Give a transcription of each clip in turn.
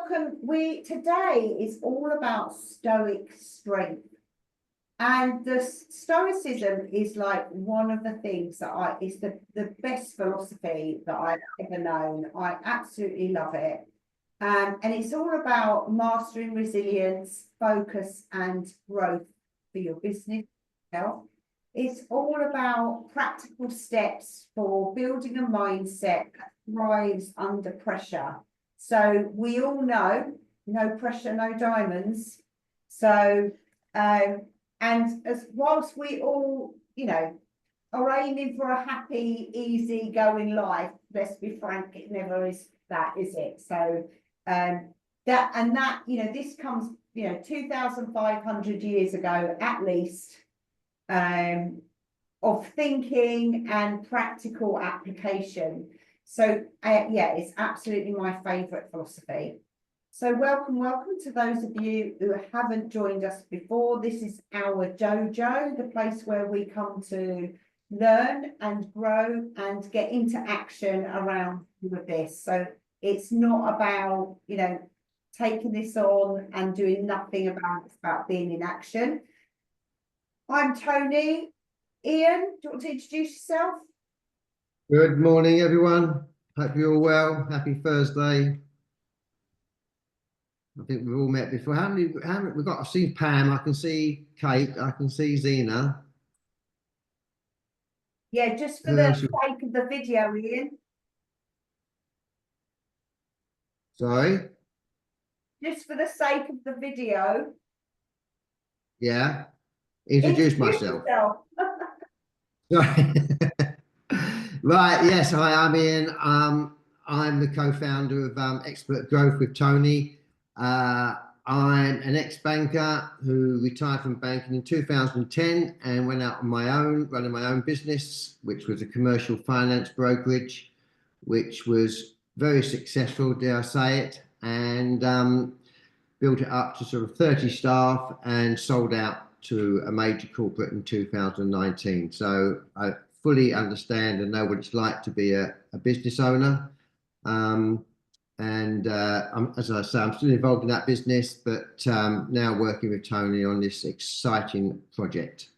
welcome. Today is all about Stoic strength. And the Stoicism is like one of the things that is the best philosophy that I've ever known. I absolutely love it. And it's all about mastering resilience, focus, and growth for your business health. It's all about practical steps for building a mindset that thrives under pressure. So we all know, no pressure, no diamonds. So, and as whilst we all, are aiming for a happy, easy going life, let's be frank, it never is that, is it? So, this comes, 2,500 years ago, at least, of thinking and practical application. So, it's absolutely my favourite philosophy. So welcome to those of you who haven't joined us before. This is our dojo, the place where we come to learn and grow and get into action around with this. So it's not about, taking this on and doing nothing about it. It's about being in action. I'm Tony. Ian, do you want to introduce yourself? Good morning, everyone. Hope you're all well. Happy Thursday. I think we've all met before. How many we've got? I've seen Pam, I can see Kate, I can see Zena. Yeah, just for the sake of the video, Ian. Sorry? Just for the sake of the video. Yeah. Introduce myself. Sorry. Right, yes, hi, I'm Ian. I'm the co-founder of Expert Growth with Tony. I'm an ex-banker who retired from banking in 2010 and went out on my own, running my own business, which was a commercial finance brokerage, which was very successful, dare I say it, and built it up to sort of 30 staff and sold out to a major corporate in 2019. So I fully understand and know what it's like to be a business owner. As I say, I'm still involved in that business, but now working with Tony on this exciting project.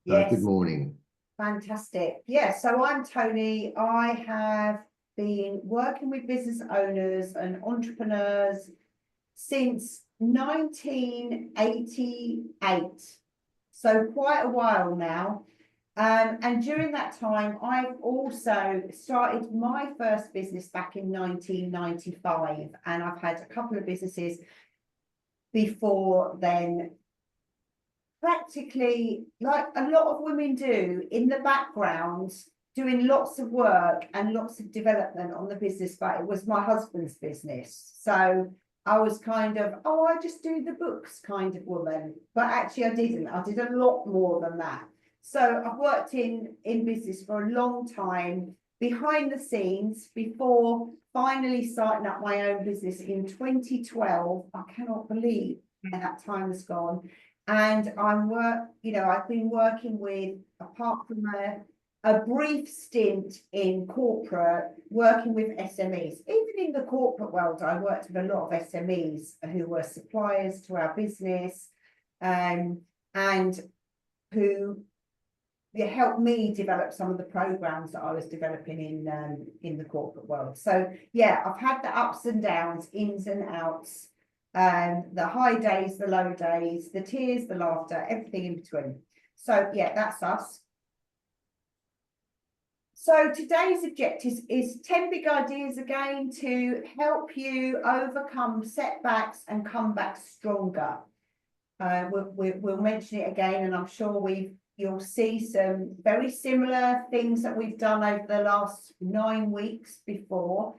Yes. Good morning. Fantastic. Yeah, so I'm Tony. I have been working with business owners and entrepreneurs since 1988. So quite a while now. And during that time, I've also started my first business back in 1995, and I've had a couple of businesses before then. Practically, like a lot of women do, in the background, doing lots of work and lots of development on the business, but it was my husband's business. So I was kind of, I just do the books kind of woman, but actually I didn't. I did a lot more than that. So I've worked in business for a long time, behind the scenes, before finally starting up my own business in 2012. I cannot believe that time has gone. And I've been working with, apart from a brief stint in corporate, working with SMEs. Even in the corporate world, I worked with a lot of SMEs who were suppliers to our business, and who helped me develop some of the programs that I was developing in the corporate world. So yeah, I've had the ups and downs, ins and outs, the high days, the low days, the tears, the laughter, everything in between. So yeah, that's us. So today's objective is 10 big ideas again to help you overcome setbacks and come back stronger. We'll mention it again, and I'm sure you'll see some very similar things that we've done over the last 9 weeks before,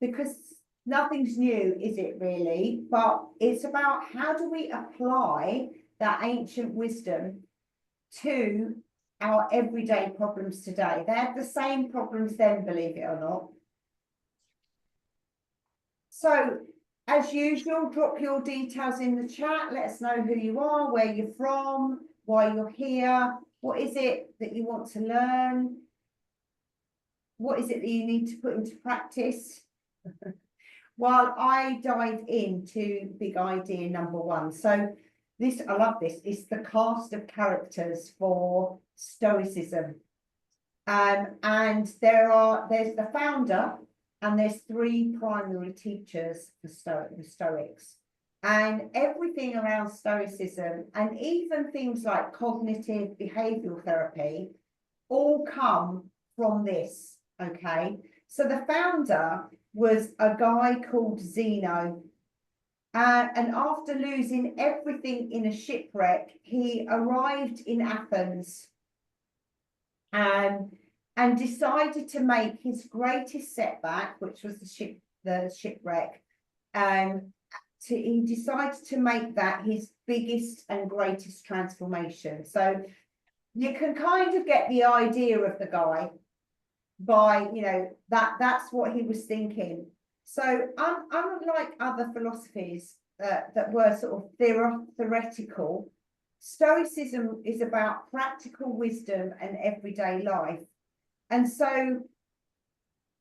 because nothing's new, is it really? But it's about how do we apply that ancient wisdom to our everyday problems today. They had the same problems then, believe it or not. So, as usual, drop your details in the chat. Let us know who you are, where you're from, why you're here. What is it that you want to learn? What is it that you need to put into practice? while I dive into big idea number one. So this, I love this, it's the cast of characters for Stoicism. And there's the founder, and there's three primary teachers for the Stoics. And everything around Stoicism, and even things like cognitive behavioral therapy, all come from this, okay? So the founder was a guy called Zeno. And after losing everything in a shipwreck, he arrived in Athens and decided to make his greatest setback, which was the shipwreck. He decided to make that his biggest and greatest transformation. So you can kind of get the idea of the guy by, you know, that's what he was thinking. So unlike other philosophies that were sort of theoretical, Stoicism is about practical wisdom and everyday life. And so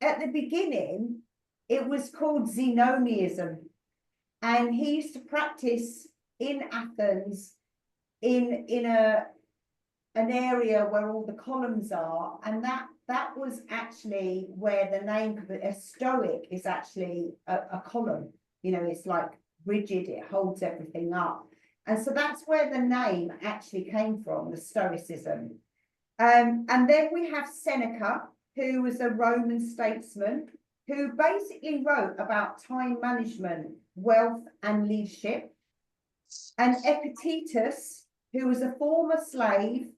at the beginning, it was called Zenonism. And he used to practice in Athens in an area where all the columns are, and that was actually where the name, a Stoic is actually a column, you know, it's like rigid, it holds everything up. And so that's where the name actually came from, the Stoicism. And then we have Seneca, who was a Roman statesman who basically wrote about time management, wealth, and leadership. And Epictetus, who was a former slave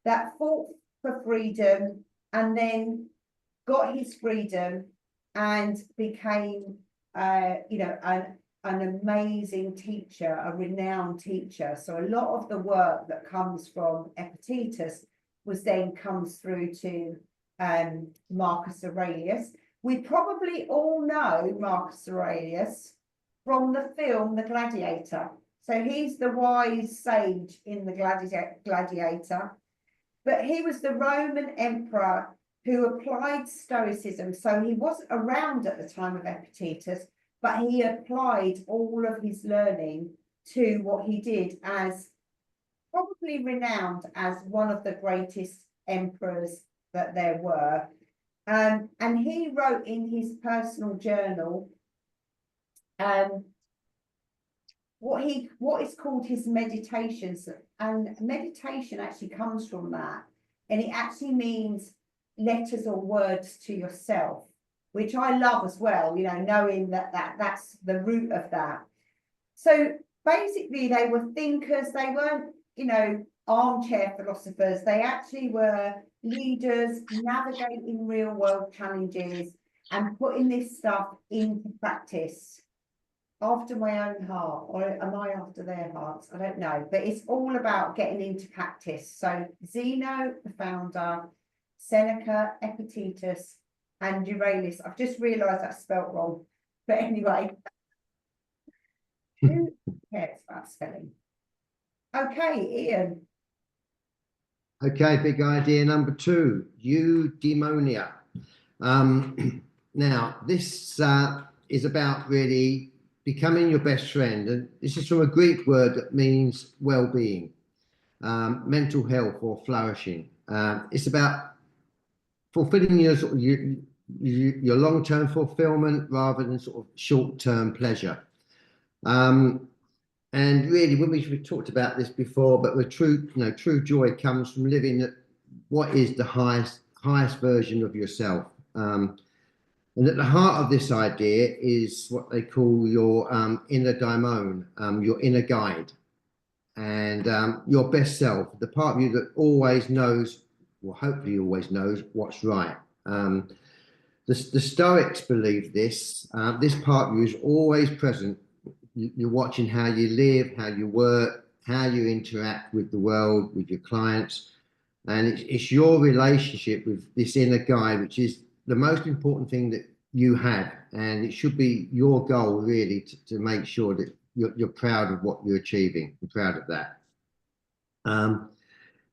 that fought for freedom and then got his freedom and became, you know, an amazing teacher, a renowned teacher. So a lot of the work that comes from Epictetus comes through to Marcus Aurelius. We probably all know Marcus Aurelius from the film The Gladiator. So he's the wise sage in the Gladiator. But he was the Roman emperor who applied Stoicism. So he wasn't around at the time of Epictetus, but he applied all of his learning to what he did as probably renowned as one of the greatest emperors that there were. And he wrote in his personal journal what is called his meditations, and meditation actually comes from that, and it actually means letters or words to yourself, which I love as well, you know, knowing that's the root of that. So basically they were thinkers, they weren't, you know, armchair philosophers, they actually were leaders navigating real world challenges and putting this stuff into practice. After my own heart, or am I after their hearts? I don't know, but it's all about getting into practice. So Zeno, the founder, Seneca, Epictetus, and Aurelius. I've just realised that's spelt wrong, but anyway, who cares about spelling? Okay, Ian. Okay, big idea number two, eudaimonia. Now, this is about really becoming your best friend. And this is from a Greek word that means well-being, mental health or flourishing. It's about fulfilling your long-term fulfillment rather than sort of short-term pleasure. And really, when we talked about this before, but the true joy comes from living what is the highest version of yourself. And at the heart of this idea is what they call your inner daimon, your inner guide, and your best self, the part of you that always knows, well, hopefully always knows what's right. The Stoics believe this. This part of you is always present. You're watching how you live, how you work, how you interact with the world, with your clients. And it's your relationship with this inner guide, which is the most important thing that you have. And it should be your goal, really, to make sure that you're proud of what you're achieving. I'm proud of that.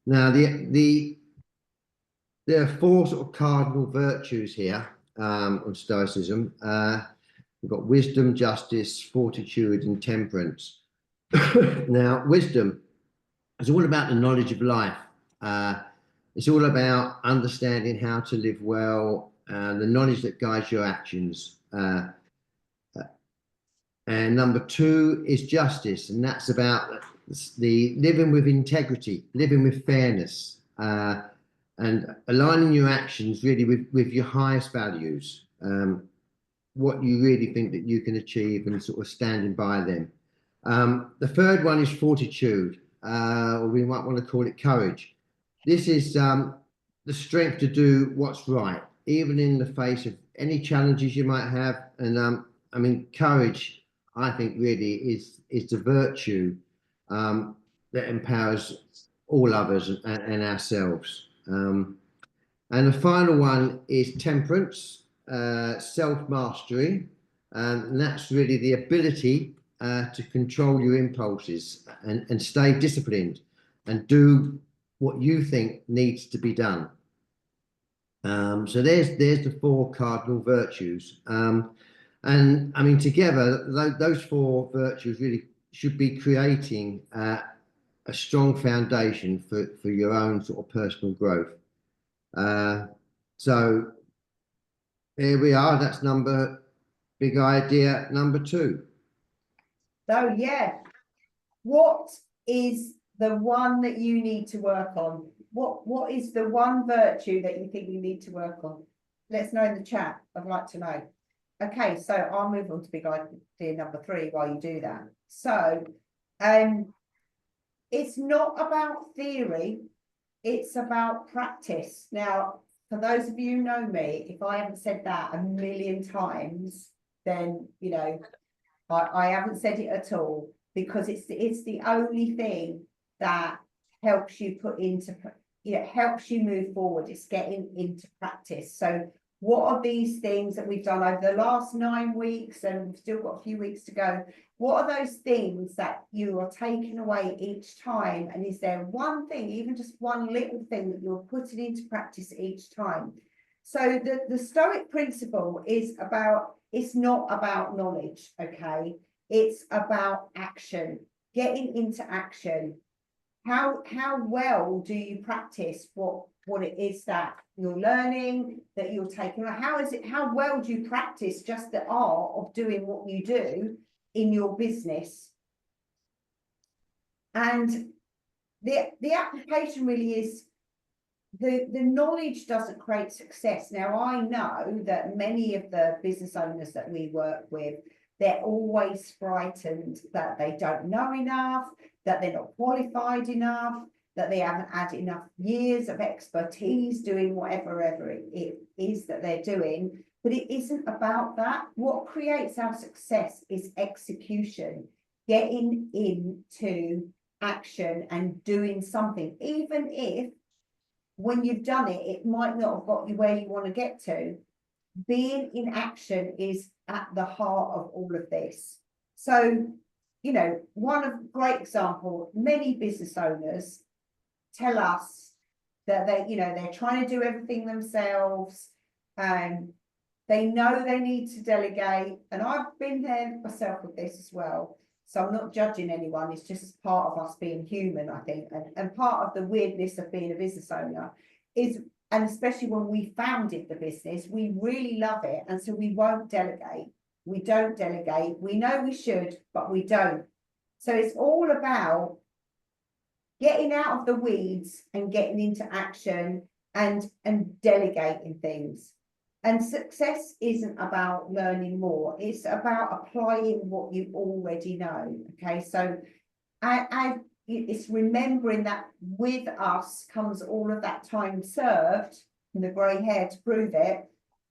Now, there are four sort of cardinal virtues here of Stoicism. we've got wisdom, justice, fortitude, and temperance. Now, wisdom is all about the knowledge of life. It's all about understanding how to live well, the knowledge that guides your actions. And number two is justice, and that's about the living with integrity, living with fairness, and aligning your actions really with your highest values, what you really think that you can achieve, and sort of standing by them. The third one is fortitude, or we might want to call it courage. This is the strength to do what's right, even in the face of any challenges you might have. And I mean, courage, I think, really is the virtue that empowers all others and ourselves. And the final one is temperance, self-mastery, and that's really the ability to control your impulses and stay disciplined and do what you think needs to be done. So there's the four cardinal virtues. And I mean, together, those four virtues really should be creating a strong foundation for your own sort of personal growth. So here we are. That's big idea number 2. So yeah, what is the one that you need to work on? What is the one virtue that you think you need to work on? Let's know in the chat. I'd like to know. Okay, so I'll move on to big idea number 3 while you do that. So it's not about theory, it's about practice. Now, for those of you who know me, if I haven't said that a million times, then, you know, I haven't said it at all, because it's the only thing that helps you helps you move forward. It's getting into practice. So what are these things that we've done over the last 9 weeks, and we've still got a few weeks to go? What are those things that you are taking away each time? And is there one thing, even just one little thing, that you're putting into practice each time? So the Stoic principle is about, it's not about knowledge, okay? It's about action, getting into action. How well do you practice what it is that you're learning, that you're taking? How well do you practice just the art of doing what you do in your business? And the application really is, the knowledge doesn't create success. Now, I know that many of the business owners that we work with, they're always frightened that they don't know enough, that they're not qualified enough, that they haven't had enough years of expertise doing whatever it is that they're doing. But it isn't about that. What creates our success is execution, getting into action and doing something, even if when you've done it, it might not have got you where you want to get to. Being in action is at the heart of all of this. So, you know, great example, many business owners tell us that they're trying to do everything themselves, and they know they need to delegate. And I've been there myself with this as well. So I'm not judging anyone. It's just part of us being human, I think. And part of the weirdness of being a business owner is, and especially when we founded the business, we really love it. And so we won't delegate. We don't delegate. We know we should, but we don't. So it's all about getting out of the weeds and getting into action and delegating things. And success isn't about learning more. It's about applying what you already know. Okay, so it's remembering that with us comes all of that time served and the grey hair to prove it,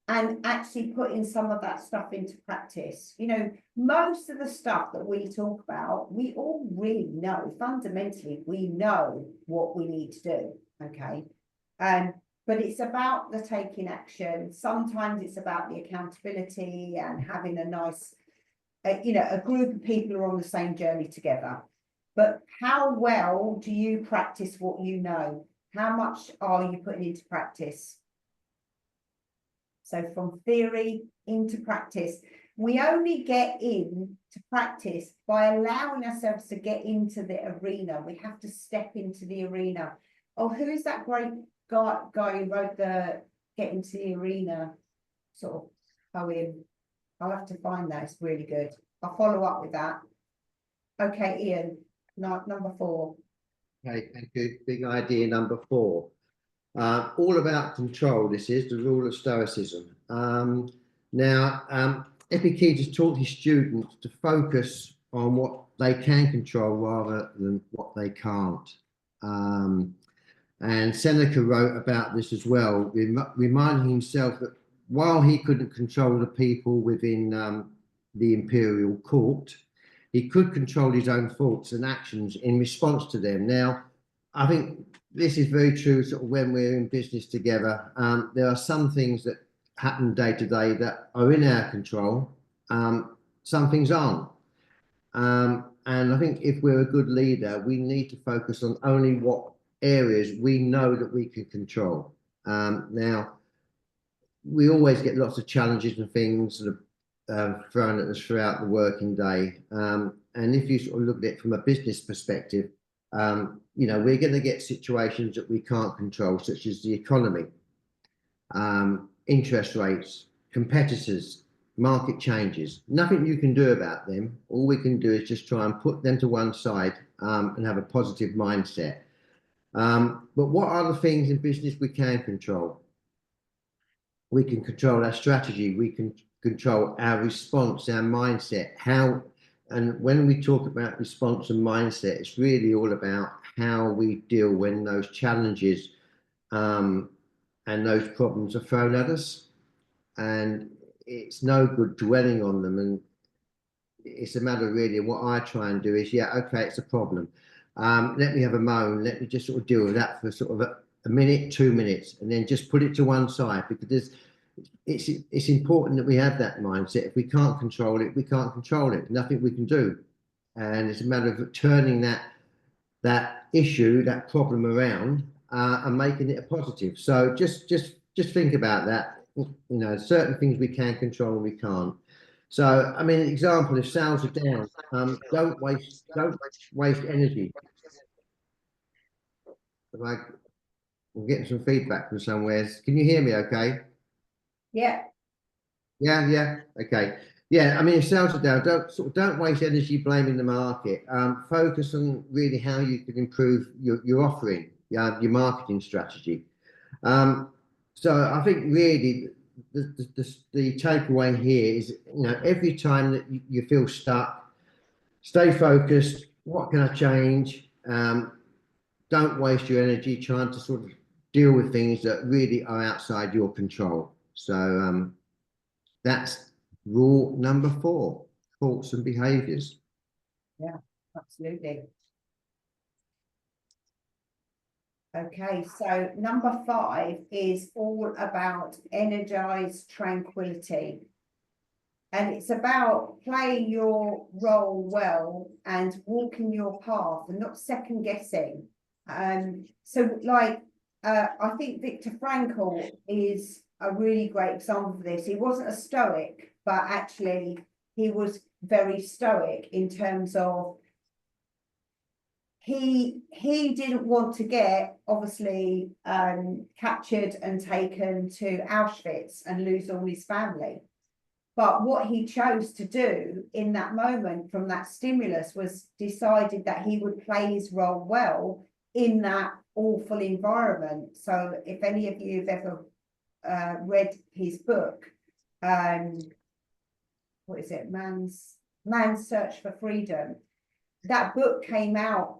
and actually putting some of that stuff into practice. You know, most of the stuff that we talk about, we all really know. Fundamentally, we know what we need to do. Okay, but it's about the taking action. Sometimes it's about the accountability and having a nice, a group of people who are on the same journey together. But how well do you practice what you know? How much are you putting into practice? So from theory into practice. we only get in to practice by allowing ourselves to get into the arena. We have to step into the arena. Oh, who is that great guy who wrote the Get Into the Arena sort of poem? I'll have to find that. It's really good. I'll follow up with that. Okay, Ian, number 4. Okay, thank you. Big idea number 4. All about control. This is the rule of Stoicism. Now, Epictetus taught his students to focus on what they can control rather than what they can't. And Seneca wrote about this as well, reminding himself that while he couldn't control the people within the imperial court, he could control his own thoughts and actions in response to them. Now, I think this is very true sort of when we're in business together. There are some things that happen day to day that are in our control. Some things aren't. And I think if we're a good leader, we need to focus on only what areas we know that we can control. Now, we always get lots of challenges and things that are thrown at us throughout the working day. And if you sort of look at it from a business perspective, you know, we're going to get situations that we can't control, such as the economy, interest rates, competitors, market changes. Nothing you can do about them. All we can do is just try and put them to one side and have a positive mindset. But what are the things in business we can control? We can control our strategy. We can control our response, our mindset, how. And when we talk about response and mindset, it's really all about how we deal when those challenges and those problems are thrown at us. And it's no good dwelling on them. And it's a matter really of what I try and do is, yeah, okay, it's a problem. Let me have a moan. Let me just sort of deal with that for sort of a minute, 2 minutes, and then just put it to one side, because it's important that we have that mindset. If we can't control it, we can't control it. Nothing we can do. And it's a matter of turning that issue, that problem around and making it a positive. So just think about that. You know, certain things we can control and we can't. So, I mean, an example, if sales are down, don't waste energy. Like, I'm getting some feedback from somewhere. Can you hear me okay? Yeah. Yeah, okay. Yeah, I mean, if sales are down, don't waste energy blaming the market. Focus on really how you can improve your offering, your marketing strategy. So I think really the takeaway here is, you know, every time that you feel stuck, stay focused. What can I change? Don't waste your energy trying to sort of deal with things that really are outside your control. So that's rule number 4, thoughts and behaviors. Yeah, absolutely. Okay, so number 5 is all about energized tranquility. And it's about playing your role well and walking your path and not second guessing. So like, I think Viktor Frankl is a really great example of this. He wasn't a Stoic, but actually he was very Stoic in terms of he didn't want to get obviously captured and taken to Auschwitz and lose all his family. But what he chose to do in that moment from that stimulus was decided that he would play his role well in that awful environment. So if any of you have ever read his book, what is it, Man's Search for Freedom, that book came out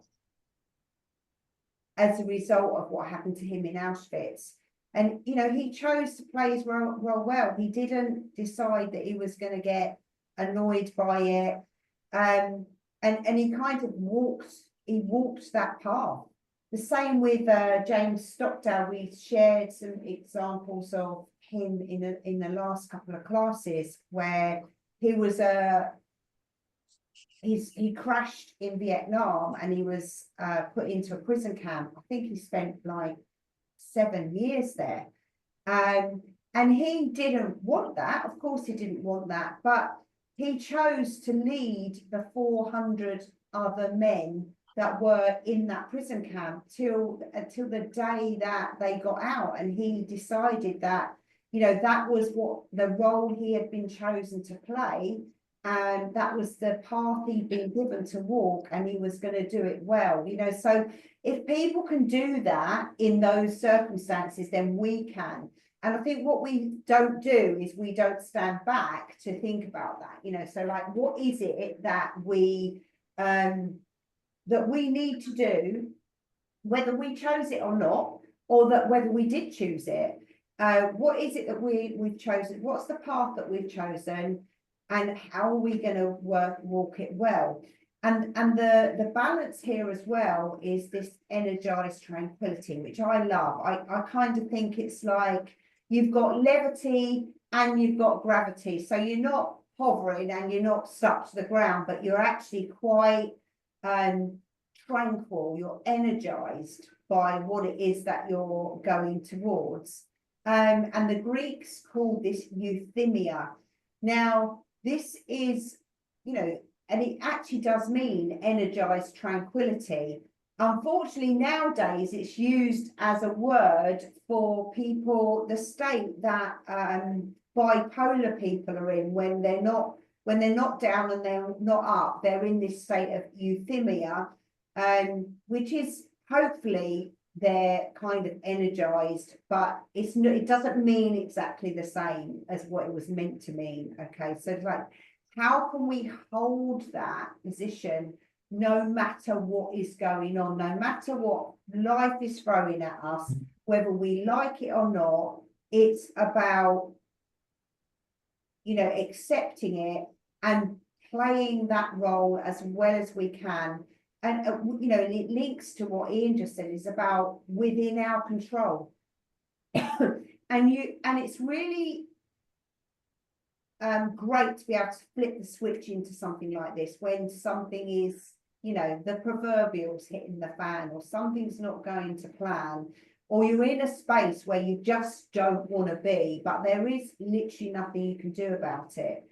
as a result of what happened to him in Auschwitz. And, you know, he chose to play his role well. He didn't decide that he was going to get annoyed by it. And he kind of walked that path. The same with James Stockdale. We shared some examples of him in the last couple of classes where he was he crashed in Vietnam and he was put into a prison camp. I think he spent like 7 years there. And he didn't want that. Of course he didn't want that, but he chose to lead the 400 other men that were in that prison camp until the day that they got out, and he decided that, you know, that was what the role he had been chosen to play, and that was the path he'd been given to walk, and he was going to do it well, you know. So if people can do that in those circumstances, then we can. And I think what we don't do is we don't stand back to think about that, you know. So like, what is it that we need to do, whether we chose it or not, or that whether we did choose it? What is it that we've chosen? What's the path that we've chosen, and how are we going to walk it well? And the balance here as well is this energized tranquility, which I love. I kind of think it's like you've got levity and you've got gravity. So you're not hovering and you're not stuck to the ground, but you're actually quite tranquil. You're energized by what it is that you're going towards. And the Greeks called this euthymia. Now, this is, you know, and it actually does mean energized tranquility. Unfortunately, nowadays it's used as a word for people, the state that bipolar people are in when they're not down and they're not up. They're in this state of euthymia, which is hopefully they're kind of energized, but it doesn't mean exactly the same as what it was meant to mean. Okay, so it's like, how can we hold that position no matter what is going on, no matter what life is throwing at us, whether we like it or not? It's about, you know, accepting it and playing that role as well as we can. And you know, and it links to what Ian just said, is about within our control. and it's really great to be able to flip the switch into something like this when something is, you know, the proverbial's hitting the fan, or something's not going to plan, or you're in a space where you just don't want to be, but there is literally nothing you can do about it.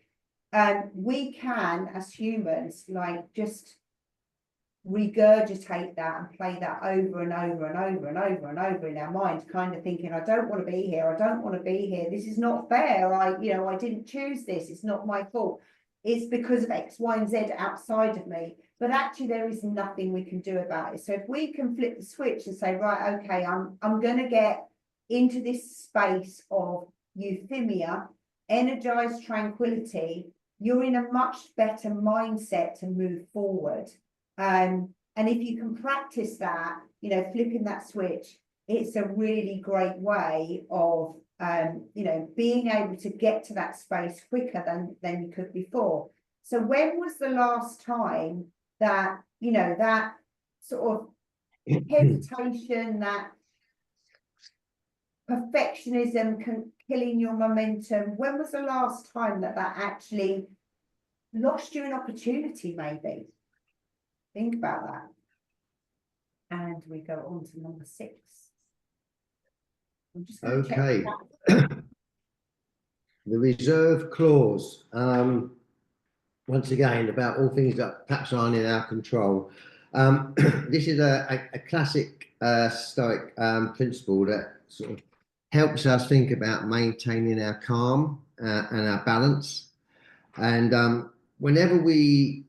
We can, as humans, like just regurgitate that and play that over and over and over and over and over in our mind, kind of thinking, I don't want to be here, I don't want to be here, this is not fair, I didn't choose this, it's not my fault, it's because of X, Y, and Z outside of me. But actually there is nothing we can do about it. So if we can flip the switch and say, right, okay, I'm going to get into this space of euthymia, energized tranquility, you're in a much better mindset to move forward. And if you can practice that, you know, flipping that switch, it's a really great way of, you know, being able to get to that space quicker than you could before. So when was the last time that, you know, that sort of hesitation, that perfectionism killing your momentum, when was the last time that actually lost you an opportunity, maybe? Think about that. And we go on to number 6. I'm just going to Okay. check The reserve clause. Once again, about all things that perhaps aren't in our control. This is a classic Stoic principle that sort of helps us think about maintaining our calm and our balance. And whenever we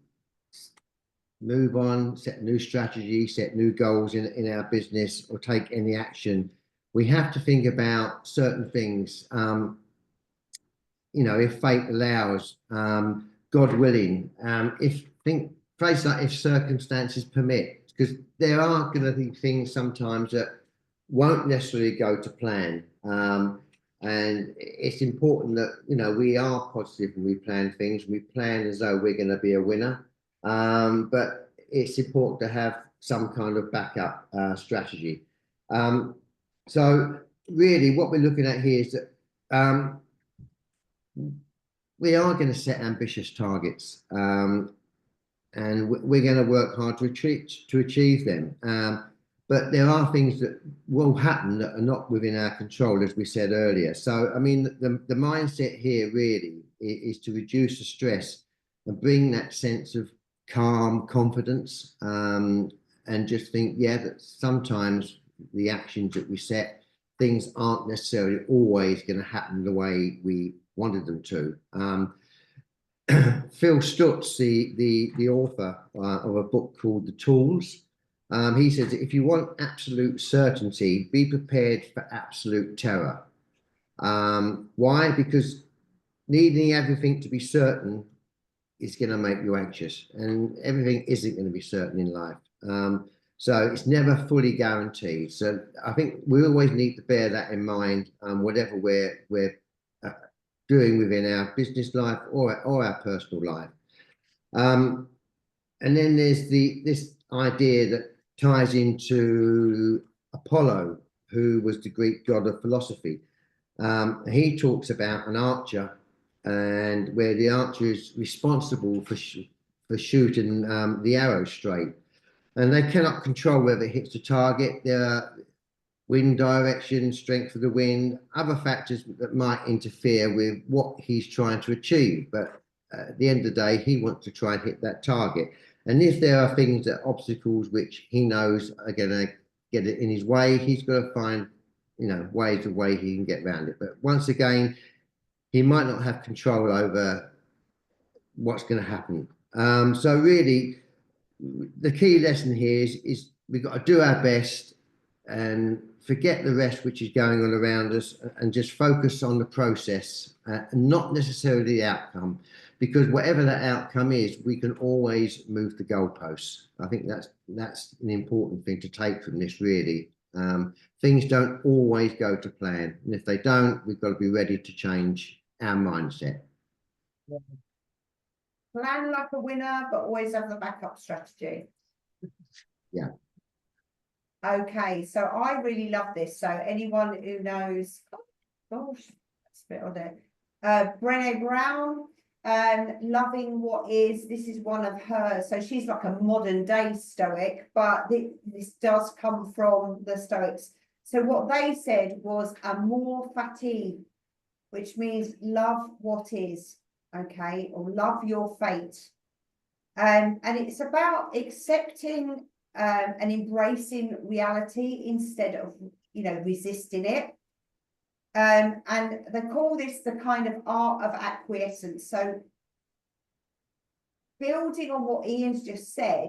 move on, set new strategies, set new goals in our business, or take any action, we have to think about certain things. You know, if fate allows, God willing, if circumstances permit, because there are going to be things sometimes that won't necessarily go to plan. And it's important that, you know, we are positive when we plan things. We plan as though we're going to be a winner. But it's important to have some kind of backup strategy. So really what we're looking at here is that we are going to set ambitious targets, and we're going to work hard to achieve them. but there are things that will happen that are not within our control, as we said earlier. So, I mean, the mindset here really is to reduce the stress and bring that sense of calm confidence, and just think, yeah, that sometimes the actions that we set, things aren't necessarily always going to happen the way we wanted them to. Phil Stutz, the author of a book called The Tools, he says that if you want absolute certainty, be prepared for absolute terror. Why? Because needing everything to be certain is going to make you anxious, and everything isn't going to be certain in life. So it's never fully guaranteed. So I think we always need to bear that in mind, whatever we're doing within our business life or our personal life. And then there's this idea that ties into Apollo, who was the Greek god of philosophy. He talks about an archer, and where the archer is responsible for shooting the arrow straight, and they cannot control whether it hits the target. There are wind direction, strength of the wind, other factors that might interfere with what he's trying to achieve. But at the end of the day, he wants to try and hit that target. And if there are things that obstacles which he knows are going to get it in his way, he's got to find, ways of way he can get around it. But once again, he might not have control over what's going to happen. So really, the key lesson here is we've got to do our best and forget the rest which is going on around us, and just focus on the process, and not necessarily the outcome, because whatever that outcome is, we can always move the goalposts. I think that's an important thing to take from this, really. Things don't always go to plan, and if they don't, we've got to be ready to change our mindset. Plan like a winner, but always have the backup strategy. Yeah. Okay, so I really love this. So anyone who knows, oh gosh, that's a bit on it. Brené Brown, loving what is. This is one of her. So she's like a modern day Stoic, but this does come from the Stoics. So what they said was amor fati, which means love what is, okay, or love your fate. And it's about accepting and embracing reality instead of, resisting it. And they call this the kind of art of acquiescence. So building on what Ian's just said,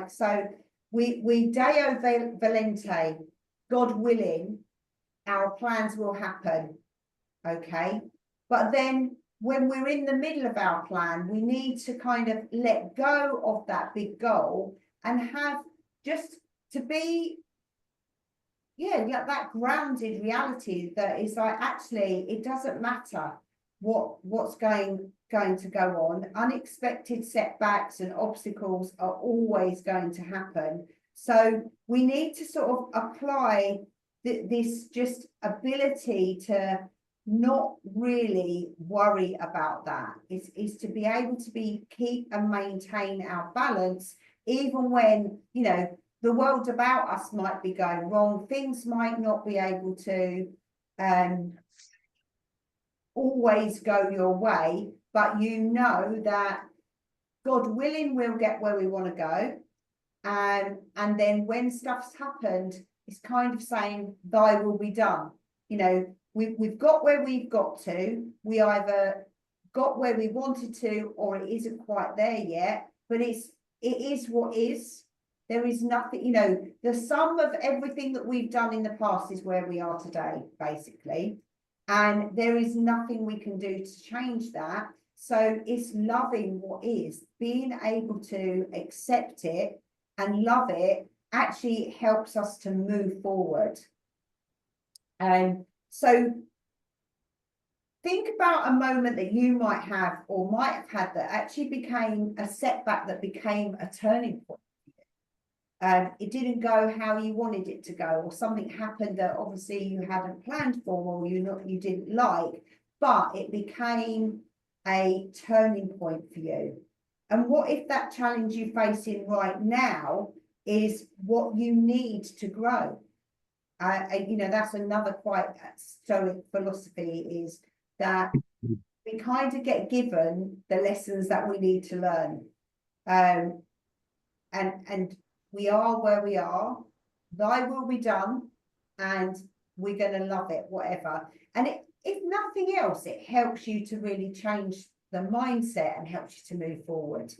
so we Deo Volente, God willing, our plans will happen, okay? But then when we're in the middle of our plan, we need to kind of let go of that big goal and have just to be, that grounded reality that is like, actually, it doesn't matter what's going to go on. Unexpected setbacks and obstacles are always going to happen. So we need to sort of apply this just ability to not really worry about that, is to be able to keep and maintain our balance, even when the world about us might be going wrong. Things might not be able to always go your way, but that God willing, we'll get where we want to go. And then when stuff's happened, it's kind of saying, thy will be done. We've got where we've got to. We either got where we wanted to, or it isn't quite there yet, but it is what is. There is nothing, the sum of everything that we've done in the past is where we are today, basically. And there is nothing we can do to change that. So it's loving what is, being able to accept it and love it actually helps us to move forward. And so think about a moment that you might have or might have had that actually became a setback, that became a turning point. It didn't go how you wanted it to go, or something happened that obviously you hadn't planned for, or you didn't like, but it became a turning point for you. And what if that challenge you're facing right now is what you need to grow. You know, that's another quite Stoic philosophy, is that we kind of get given the lessons that we need to learn. And we are where we are. Thy will be done, and we're going to love it, whatever. And if nothing else, it helps you to really change the mindset and helps you to move forward.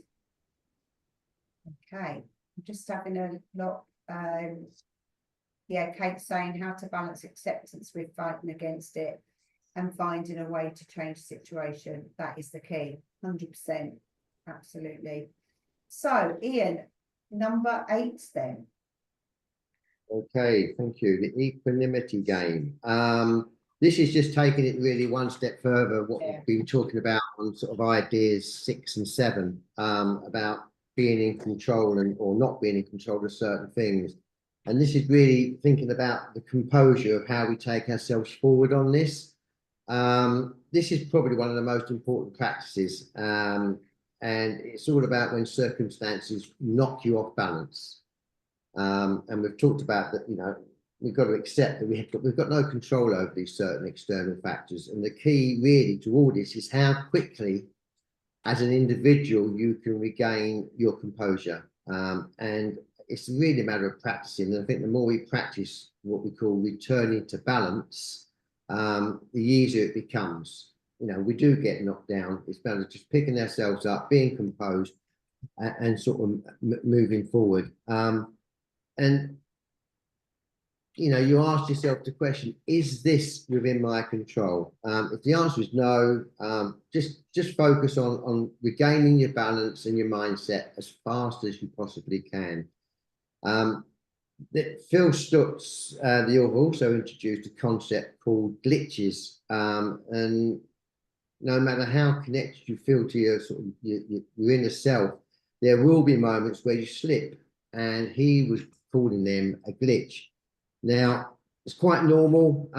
Okay, I'm just having a look. Yeah, Kate's saying how to balance acceptance with fighting against it and finding a way to change the situation. That is the key, 100%. Absolutely. So, Ian, number 8 then. Okay, thank you. The equanimity game. This is just taking it really one step further, what we've been talking about on sort of ideas 6 and 7, about being in control or not being in control of certain things. And this is really thinking about the composure of how we take ourselves forward on this. This is probably one of the most important practices. And it's all about when circumstances knock you off balance. And we've talked about that, you know, we've got to accept that we've got no control over these certain external factors. And the key really to all this is how quickly, as an individual, you can regain your composure. And it's really a matter of practicing. And I think the more we practice what we call returning to balance, the easier it becomes. You know, we do get knocked down. It's about just picking ourselves up, being composed, and sort of moving forward. And, you know, you ask yourself the question, is this within my control? If the answer is no, just focus on regaining your balance and your mindset as fast as you possibly can. Phil Stutz, the author, also introduced a concept called glitches. And no matter how connected you feel to your sort of your inner self, there will be moments where you slip. And he was calling them a glitch. Now, it's quite normal.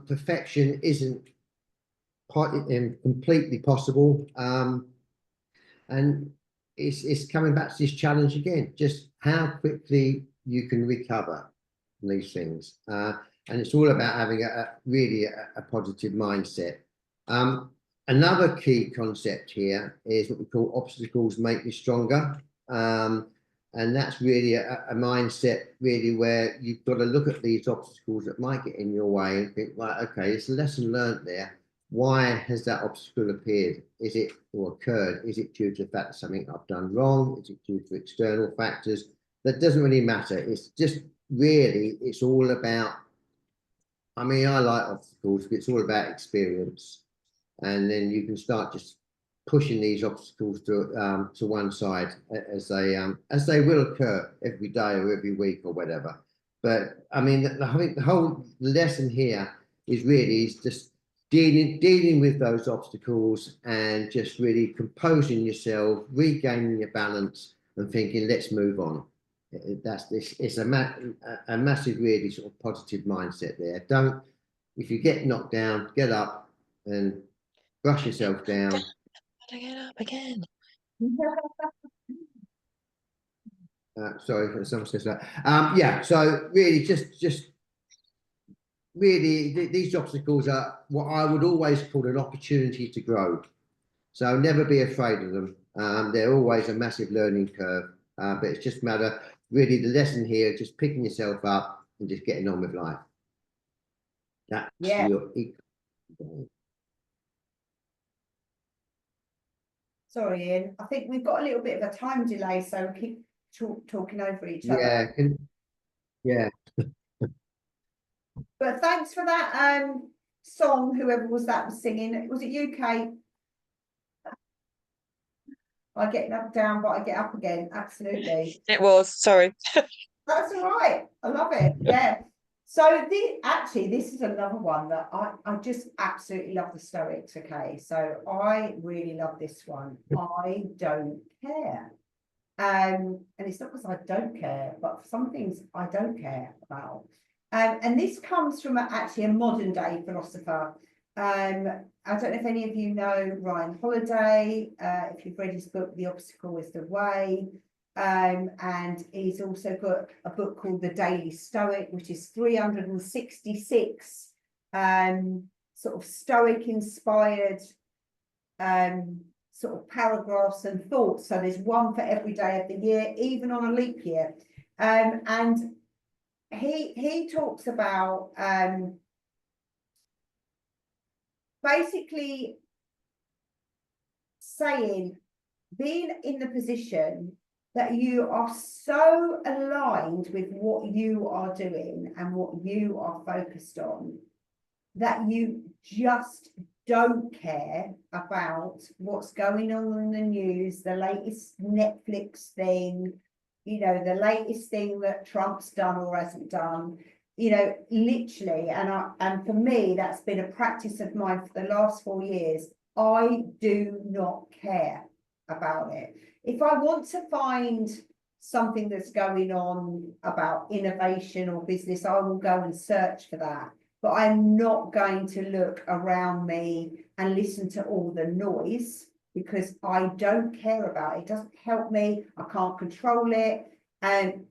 Perfection isn't completely possible. And it's coming back to this challenge again, just how quickly you can recover from these things. And it's all about having really a positive mindset. Another key concept here is what we call obstacles make you stronger. And that's really a mindset, really, where you've got to look at these obstacles that might get in your way and think, right, okay, it's a lesson learned there. Why has that obstacle appeared? Is it or occurred? Is it due to the fact that something I've done wrong? Is it due to external factors? That doesn't really matter. It's just really, it's all about, I mean, I like obstacles, but it's all about experience. And then you can start just pushing these obstacles to one side as they will occur every day or every week or whatever. But I mean, I think the whole lesson here is just dealing with those obstacles and just really composing yourself, regaining your balance, and thinking, let's move on. It's a massive, really sort of positive mindset there. If you get knocked down, get up and brush yourself down. Get up again. Sorry, someone says that. Yeah, so really, just really, these obstacles are what I would always call an opportunity to grow. So never be afraid of them. They're always a massive learning curve, but it's just a matter, really, the lesson here, just picking yourself up and just getting on with life. That's your. Sorry, Ian. I think we've got a little bit of a time delay, so we keep talking over each other. Yeah. But thanks for that song, whoever was that was singing. Was it you, Kate? I get knocked down, but I get up again. Absolutely. It was, sorry. That's all right. I love it. Yeah. So this is another one that I just absolutely love, the Stoics. Okay, so I really love this one. I don't care. And it's not because I don't care, but for some things I don't care about. And this comes from actually a modern day philosopher. I don't know if any of you know Ryan Holiday. If you've read his book, The Obstacle is the Way. and he's also got a book called The Daily Stoic, which is 366 sort of Stoic inspired sort of paragraphs and thoughts. So there's one for every day of the year, even on a leap year. And he talks about basically saying, being in the position that you are so aligned with what you are doing and what you are focused on, that you just don't care about what's going on in the news, the latest Netflix thing, you know, the latest thing that Trump's done or hasn't done, you know, literally. And for me, that's been a practice of mine for the last 4 years. I do not care about it. If I want to find something that's going on about innovation or business, I will go and search for that. But I'm not going to look around me and listen to all the noise, because I don't care about it. It doesn't help me. I can't control it. And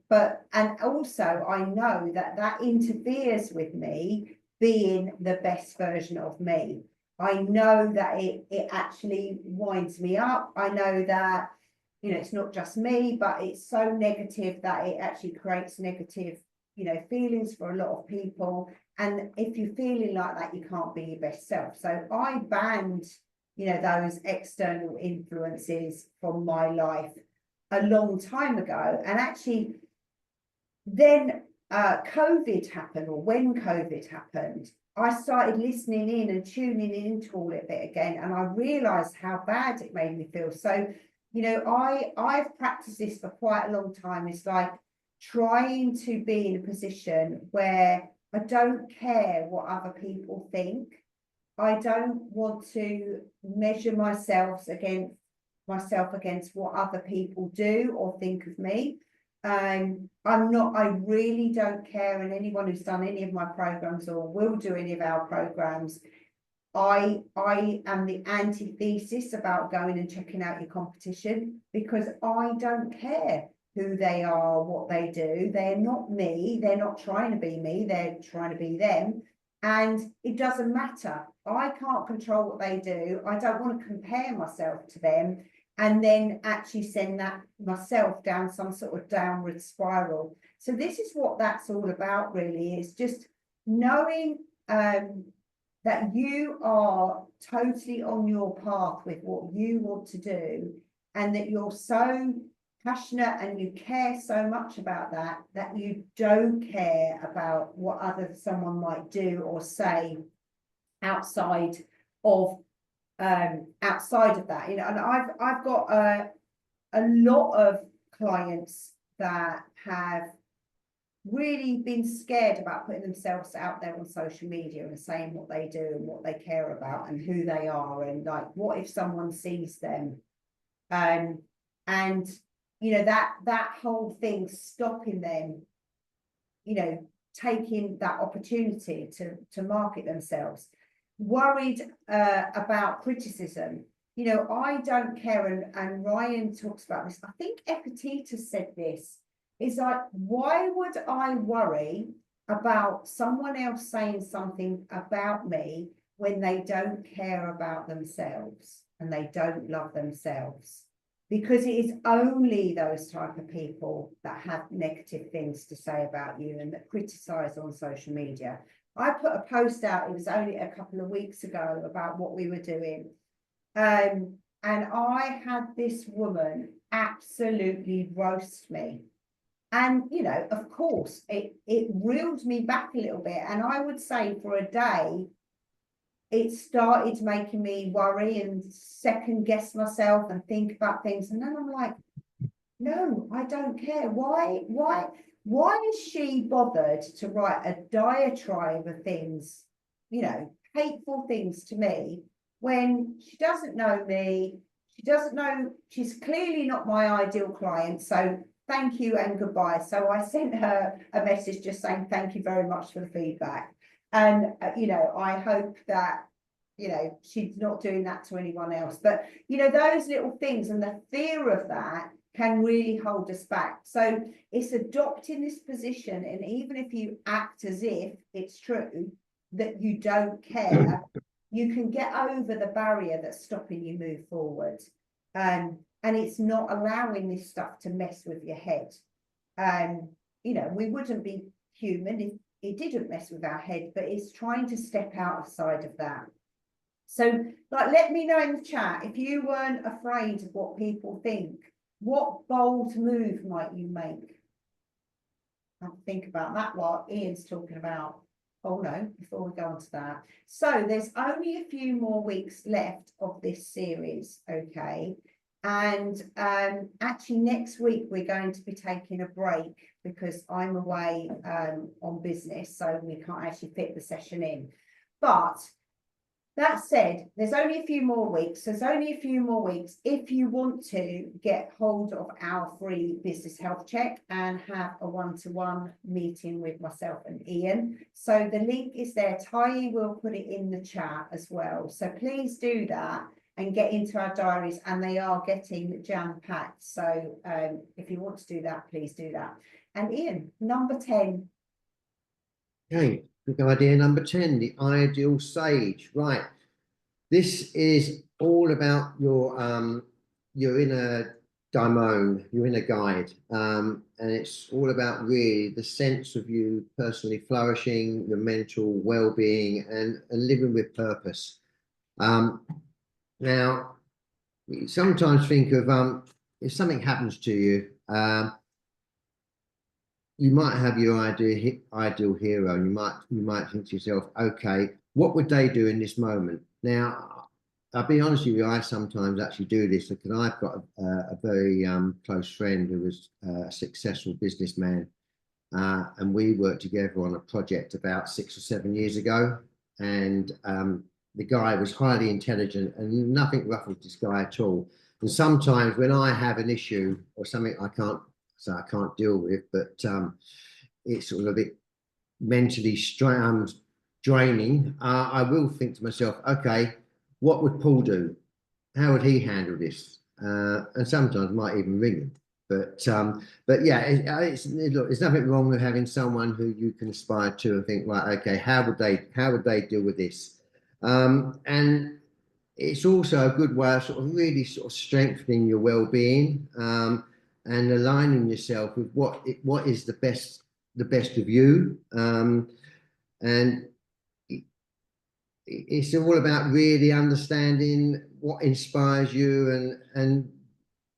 also I know that that interferes with me being the best version of me. I know that it actually winds me up. I know that, you know, it's not just me, but it's so negative that it actually creates negative, you know, feelings for a lot of people. And if you're feeling like that, you can't be your best self. So I banned, you know, those external influences from my life a long time ago. And actually, then COVID happened, or when COVID happened, I started listening in and tuning into all of it again. And I realized how bad it made me feel. So, you know, I've practiced this for quite a long time. It's like trying to be in a position where I don't care what other people think. I don't want to measure myself against what other people do or think of me. I really don't care. And anyone who's done any of my programs or will do any of our programs, I am the antithesis about going and checking out your competition, because I don't care who they are, what they do. They're not me. They're not trying to be me. They're trying to be them. And it doesn't matter. I can't control what they do. I don't want to compare myself to them and then actually send that myself down some sort of downward spiral. So this is what that's all about, really, is just knowing that you are totally on your path with what you want to do, and that you're so passionate and you care so much about that you don't care about what someone might do or say outside of that, you know. And I've got a lot of clients that have really been scared about putting themselves out there on social media and saying what they do and what they care about and who they are, and like, what if someone sees them, and you know, that whole thing stopping them, you know, taking that opportunity to market themselves, worried about criticism. You know, I don't care, and Ryan talks about this. I think Epictetus said this. It's like, why would I worry about someone else saying something about me when they don't care about themselves and they don't love themselves? Because it is only those type of people that have negative things to say about you and that criticize on social media. I put a post out, it was only a couple of weeks ago, about what we were doing. And I had this woman absolutely roast me. And, you know, of course, it reeled me back a little bit. And I would say for a day, it started making me worry and second guess myself and think about things. And then I'm like, no, I don't care. Why is she bothered to write a diatribe of things, you know, hateful things to me, when she doesn't know me? She doesn't know, she's clearly not my ideal client. So thank you and goodbye. So I sent her a message just saying, thank you very much for the feedback. And, you know, I hope that, you know, she's not doing that to anyone else. But, you know, those little things and the fear of that can really hold us back. So it's adopting this position, and even if you act as if it's true that you don't care, you can get over the barrier that's stopping you move forward. And it's not allowing this stuff to mess with your head. You know, we wouldn't be human if it didn't mess with our head, but it's trying to step outside of that. So, like, let me know in the chat if you weren't afraid of what people think. What bold move might you make? I'll think about that while Ian's talking about. Oh no, before we go on to that. So there's only a few more weeks left of this series, okay? And actually next week we're going to be taking a break because I'm away on business, so we can't actually fit the session in. But that said, there's only a few more weeks. There's only a few more weeks if you want to get hold of our free business health check and have a one-to-one meeting with myself and Ian. So the link is there. Ty will put it in the chat as well. So please do that and get into our diaries, and they are getting jam-packed. So if you want to do that, please do that. And Ian, number 10. Okay, good idea. Number 10, the ideal sage. Right. This is all about your inner daimon, your inner guide. And it's all about really the sense of you personally flourishing, your mental well-being, and living with purpose. Now, you sometimes think of if something happens to you, you might have your ideal hero, and you might think to yourself, okay, what would they do in this moment? Now, I'll be honest with you, I sometimes actually do this because I've got a very close friend who was a successful businessman, and we worked together on a project about 6 or 7 years ago, and the guy was highly intelligent and nothing ruffled this guy at all. And sometimes when I have an issue or something I can't deal with, but it's sort of a bit mentally draining, I will think to myself, okay, what would Paul do? How would he handle this? And sometimes I might even ring him. But yeah, look, there's nothing wrong with having someone who you can aspire to and think, right, okay, how would they deal with this? And it's also a good way of sort of really sort of strengthening your well-being, and aligning yourself with what is the best of you. And it's all about really understanding what inspires you, and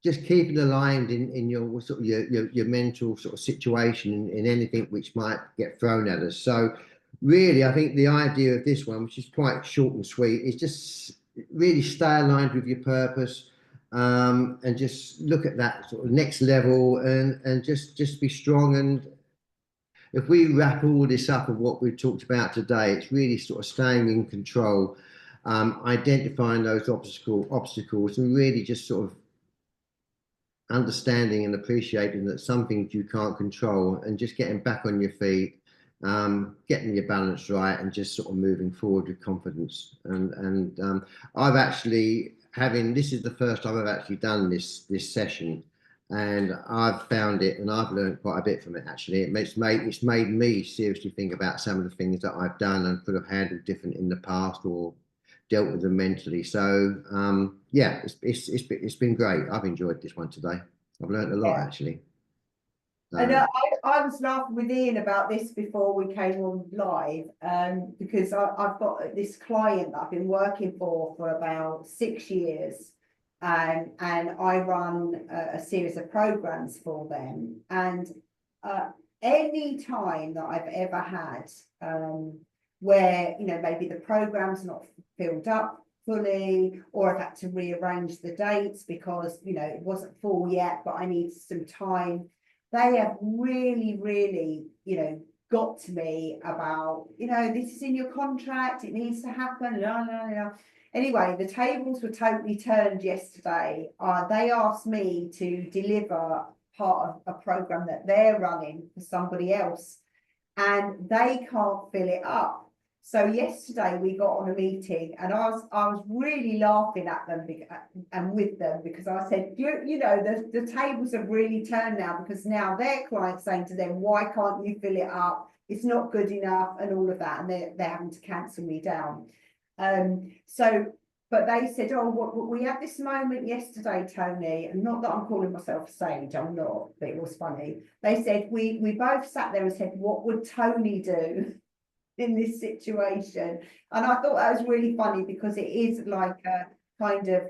just keeping aligned in your sort of your mental sort of situation in anything which might get thrown at us. So really, I think the idea of this one, which is quite short and sweet, is just really stay aligned with your purpose, and just look at that sort of next level, and just be strong. And if we wrap all this up of what we've talked about today, it's really sort of staying in control, identifying those obstacles, and really just sort of understanding and appreciating that some things you can't control, and just getting back on your feet, getting your balance right, and just sort of moving forward with confidence. And I've actually this is the first time I've actually done this session, and I've found it, and I've learned quite a bit from it. Actually, it's made me seriously think about some of the things that I've done and could have handled different in the past, or dealt with them mentally. So yeah, it's been great. I've enjoyed this one today. I've learned a lot, actually. And I was laughing with Ian about this before we came on live, because I've got this client that I've been working for about 6 years, and I run a series of programs for them. And any time that I've ever had where, you know, maybe the program's not filled up fully, or I've had to rearrange the dates because, you know, it wasn't full yet, but I need some time, they have really, really, you know, got to me about, you know, this is in your contract, it needs to happen. Anyway, the tables were totally turned yesterday. They asked me to deliver part of a program that they're running for somebody else, and they can't fill it up. So yesterday we got on a meeting, and I was really laughing at them and with them, because I said, you know, the tables have really turned now, because now their clients saying to them, why can't you fill it up? It's not good enough, and all of that, and they're having to cancel me down. But they said, oh, we had this moment yesterday, Tony, and not that I'm calling myself a sage, I'm not, but it was funny. They said, we both sat there and said, what would Tony do in this situation? And I thought that was really funny, because it is like a kind of,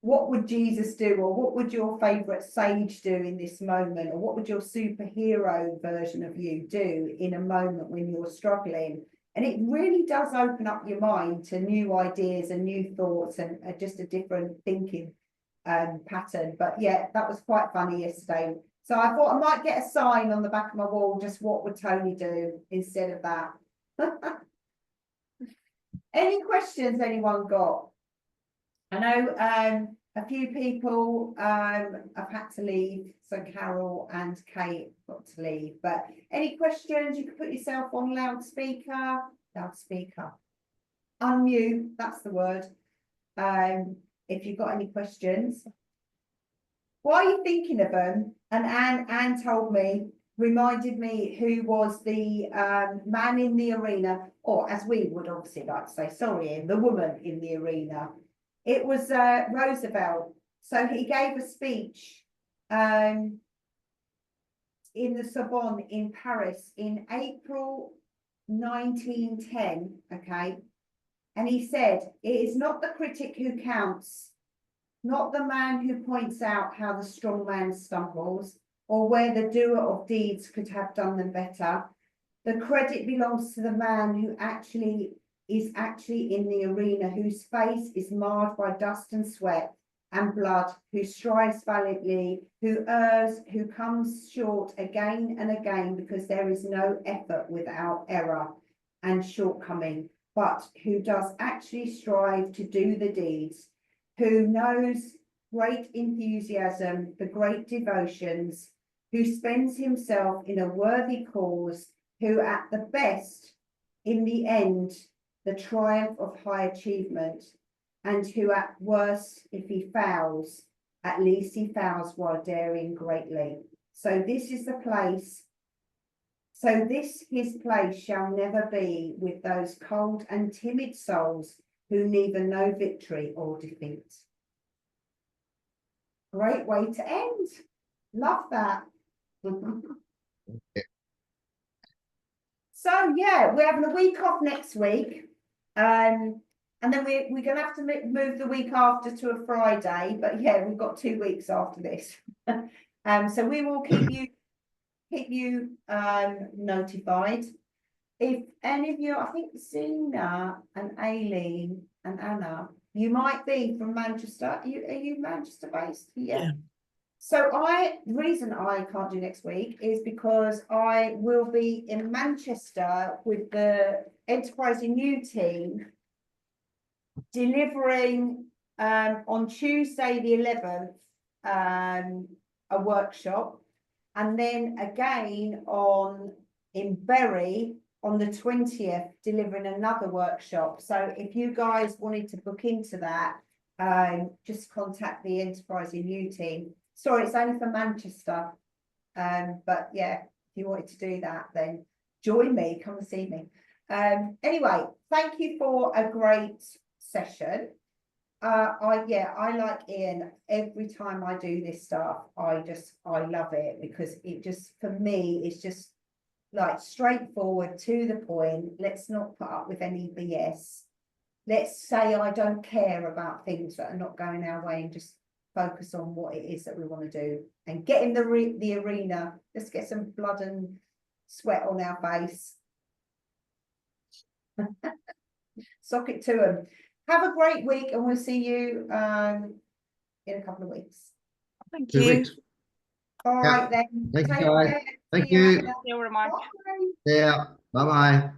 what would Jesus do, or what would your favourite sage do in this moment, or what would your superhero version of you do in a moment when you're struggling? And it really does open up your mind to new ideas and new thoughts, and just a different thinking pattern. But yeah, that was quite funny yesterday. So I thought I might get a sign on the back of my wall, just what would Tony do instead of that. Any questions anyone got? I know a few people have had to leave, so Carol and Kate got to leave, but any questions? You can put yourself on loudspeaker, unmute, that's the word, if you've got any questions. While you're thinking of them, and Anne told me, reminded me who was the man in the arena, or as we would obviously like to say, sorry, the woman in the arena. It was Roosevelt. So he gave a speech in the Sorbonne in Paris in April 1910, okay? And he said, it is not the critic who counts, not the man who points out how the strong man stumbles, or where the doer of deeds could have done them better. The credit belongs to the man who is actually in the arena, whose face is marred by dust and sweat and blood, who strives valiantly, who errs, who comes short again and again, because there is no effort without error and shortcoming, but who does actually strive to do the deeds, who knows great enthusiasm, the great devotions, who spends himself in a worthy cause, who at the best, in the end, the triumph of high achievement, and who at worst, if he fails, at least he fails while daring greatly. So this is the place. So this his place shall never be with those cold and timid souls who neither know victory or defeat. Great way to end. Love that. So yeah, we're having a week off next week. And then we're going to have to move the week after to a Friday, but yeah, we've got 2 weeks after this. So we will keep you notified. If any of you, I think Zena and Aileen and Anna, you might be from Manchester. Are you Manchester based? Yeah. So the reason I can't do next week is because I will be in Manchester with the Enterprising New team, delivering on Tuesday the 11th a workshop, and then again in Bury on the 20th delivering another workshop. So if you guys wanted to book into that, just contact the Enterprising New team. Sorry, it's only for Manchester, but yeah, if you wanted to do that, then join me, come and see me. Anyway, thank you for a great session. I like Ian. Every time I do this stuff, I love it, because it just, for me, it's just like straightforward, to the point. Let's not put up with any BS. Let's say I don't care about things that are not going our way, and just focus on what it is that we want to do and get in the arena. Let's get some blood and sweat on our face. Sock it to them. Have a great week, and we'll see you in a couple of weeks. Thank 2 you. weeks. All Yeah. right then. Thank you, Take guys. care. Thank See ya. you. Bye. Yeah. Bye-bye.